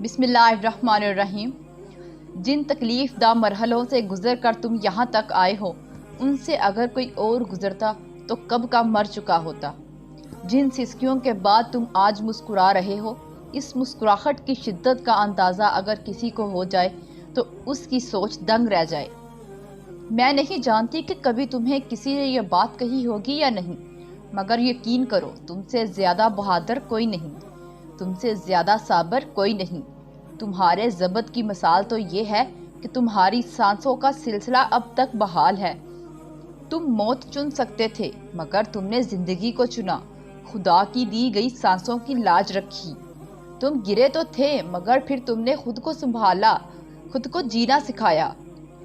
بسم اللہ الرحمن الرحیم۔ جن تکلیف دہ مرحلوں سے گزر کر تم یہاں تک آئے ہو، ان سے اگر کوئی اور گزرتا تو کب کا مر چکا ہوتا۔ جن سسکیوں کے بعد تم آج مسکرا رہے ہو، اس مسکراہٹ کی شدت کا اندازہ اگر کسی کو ہو جائے تو اس کی سوچ دنگ رہ جائے۔ میں نہیں جانتی کہ کبھی تمہیں کسی نے یہ بات کہی ہوگی یا نہیں، مگر یقین کرو تم سے زیادہ بہادر کوئی نہیں، تم سے زیادہ صابر کوئی نہیں۔ تمہارے ضبط کی مثال تو یہ ہے کہ تمہاری سانسوں کا سلسلہ اب تک بحال ہے۔ تم موت چن سکتے تھے مگر تم نے زندگی کو چنا، خدا کی دی گئی سانسوں کی لاج رکھی۔ تم گرے تو تھے مگر پھر تم نے خود کو سنبھالا، خود کو جینا سکھایا۔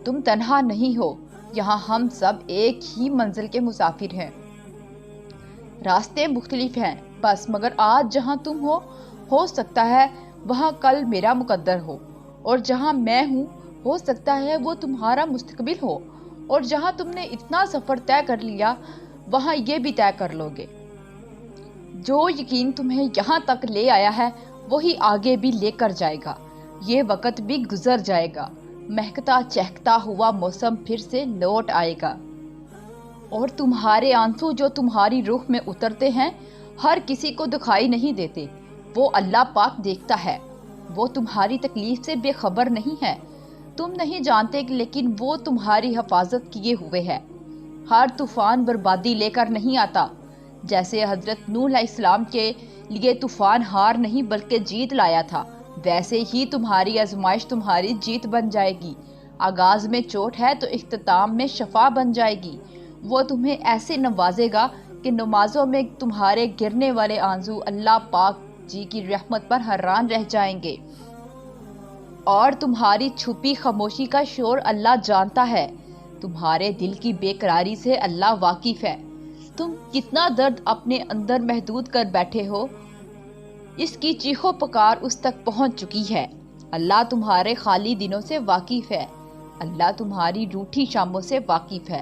تم تنہا نہیں ہو، یہاں ہم سب ایک ہی منزل کے مسافر ہیں۔ راستے مختلف ہیں بس، مگر آج جہاں تم ہو سکتا ہے وہاں کل میرا مقدر ہو، اور جہاں میں ہوں ہو سکتا ہے وہ تمہارا مستقبل ہو، اور جہاں تم نے اتنا سفر طے کر لیا وہاں یہ بھی طے کر لو گے۔ جو یقین تمہیں یہاں تک لے آیا ہے وہی آگے بھی لے کر جائے گا۔ یہ وقت بھی گزر جائے گا، مہکتا چہکتا ہوا موسم پھر سے لوٹ آئے گا، اور تمہارے آنسو جو تمہاری روح میں اترتے ہیں ہر کسی کو دکھائی نہیں دیتے، وہ اللہ پاک دیکھتا ہے۔ وہ تمہاری تکلیف سے بے خبر نہیں ہے، تم نہیں جانتے لیکن وہ تمہاری حفاظت کیے ہوئے ہے۔ ہر طوفان بربادی لے کر نہیں آتا، جیسے حضرت نوح علیہ السلام کے لیے طوفان ہار نہیں بلکہ جیت لایا تھا، ویسے ہی تمہاری آزمائش تمہاری جیت بن جائے گی۔ آغاز میں چوٹ ہے تو اختتام میں شفا بن جائے گی۔ وہ تمہیں ایسے نوازے گا کہ نمازوں میں تمہارے گرنے والے آنسو اللہ پاک جی کی رحمت پر حیران رہ جائیں گے، اور تمہاری چھپی خاموشی کا شور اللہ جانتا ہے۔ تمہارے دل کی بے قراری سے اللہ واقف ہے۔ تم کتنا درد اپنے اندر محدود کر بیٹھے ہو، اس کی چیخو پکار اس تک پہنچ چکی ہے۔ اللہ تمہارے خالی دنوں سے واقف ہے، اللہ تمہاری روٹھی شاموں سے واقف ہے۔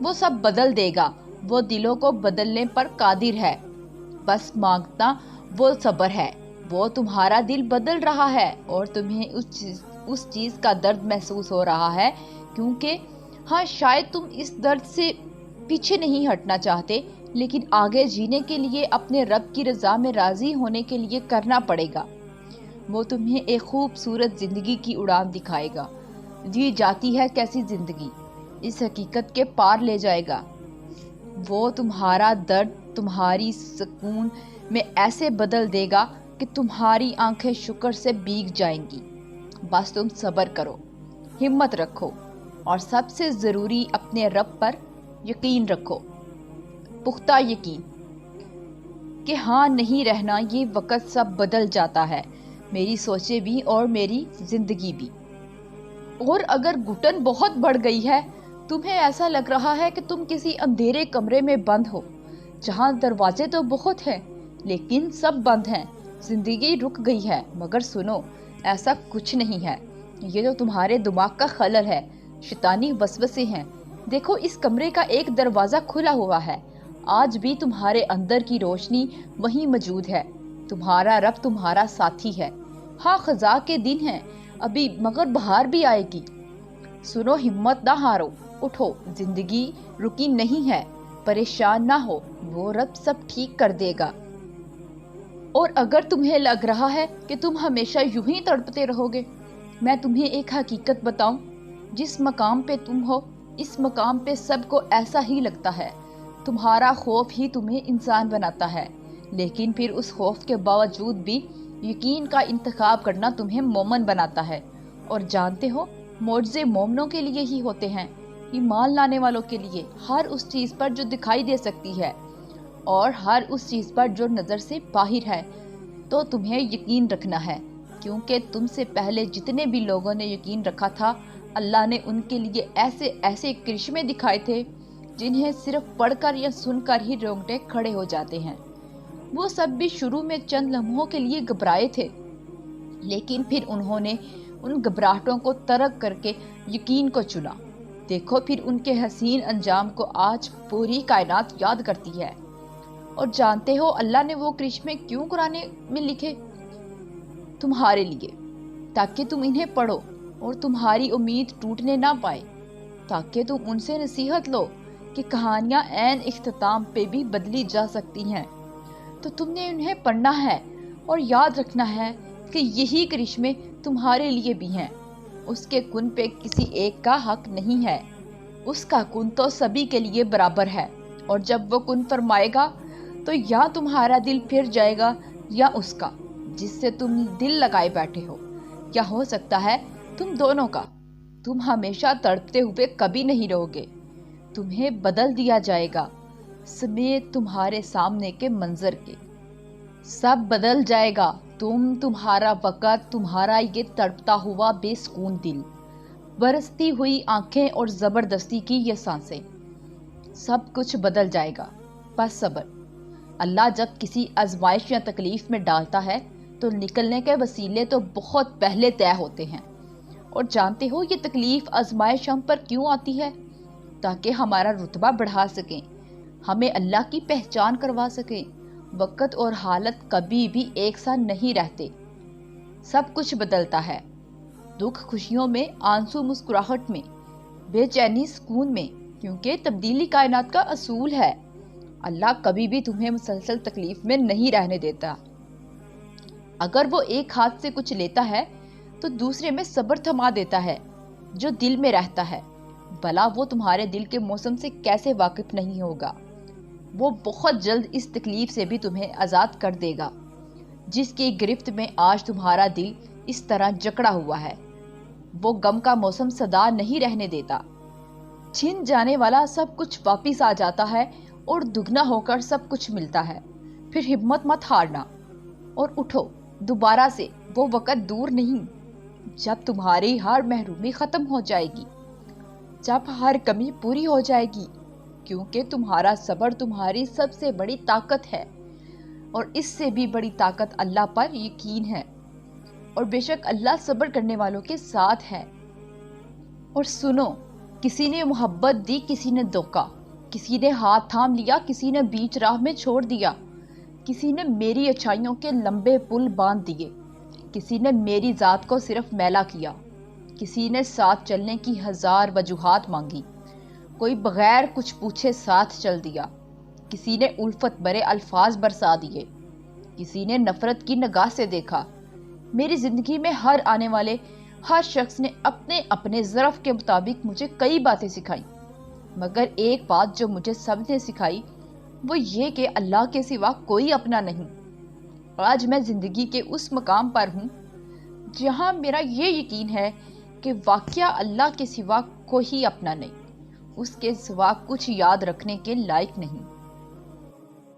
وہ سب بدل دے گا، وہ دلوں کو بدلنے پر قادر ہے، بس مانگنا وہ صبر ہے۔ وہ تمہارا دل بدل رہا ہے اور تمہیں اس چیز کا درد محسوس ہو رہا ہے، کیونکہ ہاں شاید تم اس درد سے پیچھے نہیں ہٹنا چاہتے، لیکن آگے جینے کے لیے اپنے رب کی رضا میں راضی ہونے کے لیے کرنا پڑے گا۔ وہ تمہیں ایک خوبصورت زندگی کی اڑان دکھائے گا۔ جی جاتی ہے کیسی زندگی، اس حقیقت کے پار لے جائے گا۔ وہ تمہارا درد تمہاری سکون میں ایسے بدل دے گا کہ تمہاری آنکھیں شکر سے بھیگ جائیں گی۔ بس تم صبر کرو، ہمت رکھو، اور سب سے ضروری اپنے رب پر یقین رکھو، پختہ یقین کہ ہاں نہیں رہنا، یہ وقت سب بدل جاتا ہے، میری سوچیں بھی اور میری زندگی بھی۔ اور اگر گھٹن بہت بڑھ گئی ہے، تمہیں ایسا لگ رہا ہے کہ تم کسی اندھیرے کمرے میں بند ہو جہاں دروازے تو بہت ہیں لیکن سب بند ہیں، زندگی رک گئی ہے، مگر سنو ایسا کچھ نہیں ہے، یہ تو تمہارے دماغ کا خلل ہے، شیطانی وسوسے ہیں۔ دیکھو اس کمرے کا ایک دروازہ کھلا ہوا ہے، آج بھی تمہارے اندر کی روشنی وہیں موجود ہے، تمہارا رب تمہارا ساتھی ہے۔ ہاں خزاں کے دن ہیں ابھی مگر بہار بھی آئے گی۔ سنو ہمت نہ ہارو، اٹھو، زندگی رکی نہیں ہے، پریشان نہ ہو، وہ رب سب ٹھیک کر دے گا۔ اور اگر تمہیں لگ رہا ہے کہ تم ہمیشہ یوں ہی تڑپتے رہو گے، میں تمہیں ایک حقیقت بتاؤں، جس مقام پہ تم ہو اس مقام پہ سب کو ایسا ہی لگتا ہے۔ تمہارا خوف ہی تمہیں انسان بناتا ہے، لیکن پھر اس خوف کے باوجود بھی یقین کا انتخاب کرنا تمہیں مومن بناتا ہے۔ اور جانتے ہو معجزے مومنوں کے لیے ہی ہوتے ہیں، ایمان لانے والوں کے لیے، ہر اس چیز پر جو دکھائی دے سکتی ہے اور ہر اس چیز پر جو نظر سے باہر ہے۔ تو تمہیں یقین رکھنا ہے، کیونکہ تم سے پہلے جتنے بھی لوگوں نے یقین رکھا تھا اللہ نے ان کے لیے ایسے ایسے کرشمے دکھائے تھے جنہیں صرف پڑھ کر یا سن کر ہی رونگٹے کھڑے ہو جاتے ہیں۔ وہ سب بھی شروع میں چند لمحوں کے لیے گھبرائے تھے، لیکن پھر انہوں نے ان گھبراہٹوں کو ترک کر کے یقین کو چنا۔ دیکھو پھر ان کے حسین انجام کو آج پوری کائنات یاد کرتی ہے۔ اور جانتے ہو اللہ نے وہ کرشمے کیوں قرآن میں لکھے؟ تمہارے لیے، تاکہ تم انہیں پڑھو اور تمہاری امید ٹوٹنے نہ پائے، تاکہ تم ان سے نصیحت لو کہ کہانیاں عین اختتام پہ بھی بدلی جا سکتی ہیں۔ تو تم نے انہیں پڑھنا ہے اور یاد رکھنا ہے کہ یہی کرشمے تمہارے لیے بھی ہیں۔ اس کے کن پہ کسی ایک کا حق نہیں ہے، اس کا کن تو سبھی کے لیے برابر ہے، اور جب وہ کن فرمائے گا تو یا تمہارا دل پھر جائے گا یا اس کا جس سے تم دل لگائے بیٹھے ہو، یا ہو سکتا ہے تم دونوں کا۔ تم ہمیشہ تڑپتے ہوئے کبھی نہیں رہو گے، تمہیں بدل دیا جائے گا سمیت تمہارے سامنے کے منظر کے۔ سب بدل جائے گا، تمہارا وقت، تمہارا یہ تڑپتا ہوا بے سکون دل، برستی ہوئی آنکھیں اور زبردستی کی یہ سانسیں، سب کچھ بدل جائے گا۔ بس صبر۔ اللہ جب کسی آزمائش یا تکلیف میں ڈالتا ہے تو نکلنے کے وسیلے تو بہت پہلے طے ہوتے ہیں۔ اور جانتے ہو یہ تکلیف آزمائش ہم پر کیوں آتی ہے؟ تاکہ ہمارا رتبہ بڑھا سکیں، ہمیں اللہ کی پہچان کروا سکیں۔ وقت اور حالت کبھی بھی ایک سا نہیں رہتے، سب کچھ بدلتا ہے، دکھ خوشیوں میں، آنسو مسکراہٹ میں، بے چینی سکون میں، کیونکہ تبدیلی کائنات کا اصول ہے۔ اللہ کبھی بھی تمہیں مسلسل تکلیف میں نہیں رہنے دیتا۔ اگر وہ ایک ہاتھ سے کچھ لیتا ہے تو دوسرے میں صبر تھما دیتا ہے جو دل میں رہتا ہے۔ بھلا وہ تمہارے دل کے موسم سے کیسے واقف نہیں ہوگا؟ وہ بہت جلد اس تکلیف سے بھی تمہیں آزاد کر دے گا جس کی گرفت میں آج تمہارا دل اس طرح جکڑا ہوا ہے۔ وہ غم کا موسم سدا نہیں رہنے دیتا، چھن جانے والا سب کچھ واپس آ جاتا ہے اور دگنا ہو کر سب کچھ ملتا ہے۔ پھر ہمت مت ہارنا اور اٹھو دوبارہ سے، وہ وقت دور نہیں جب تمہاری ہر محرومی ختم ہو جائے گی، جب ہر کمی پوری ہو جائے گی، کیونکہ تمہارا صبر تمہاری سب سے بڑی طاقت ہے، اور اس سے بھی بڑی طاقت اللہ پر یقین ہے، اور بے شک اللہ صبر کرنے والوں کے ساتھ ہے۔ اور سنو، کسی نے محبت دی، کسی نے دھوکا، کسی نے ہاتھ تھام لیا، کسی نے بیچ راہ میں چھوڑ دیا، کسی نے میری اچھائیوں کے لمبے پل باندھ دیے، کسی نے میری ذات کو صرف میلا کیا، کسی نے ساتھ چلنے کی ہزار وجوہات مانگی، کوئی بغیر کچھ پوچھے ساتھ چل دیا، کسی نے الفت برے الفاظ برسا دیے، کسی نے نفرت کی نگاہ سے دیکھا۔ میری زندگی میں ہر آنے والے ہر شخص نے اپنے اپنے ظرف کے مطابق مجھے کئی باتیں سکھائی، مگر ایک بات جو مجھے سب نے سکھائی وہ یہ کہ اللہ کے سوا کوئی اپنا نہیں۔ آج میں زندگی کے اس مقام پر ہوں جہاں میرا یہ یقین ہے کہ واقعہ اللہ کے سوا کوئی اپنا نہیں، اس کے سوا کچھ یاد رکھنے کے لائق نہیں۔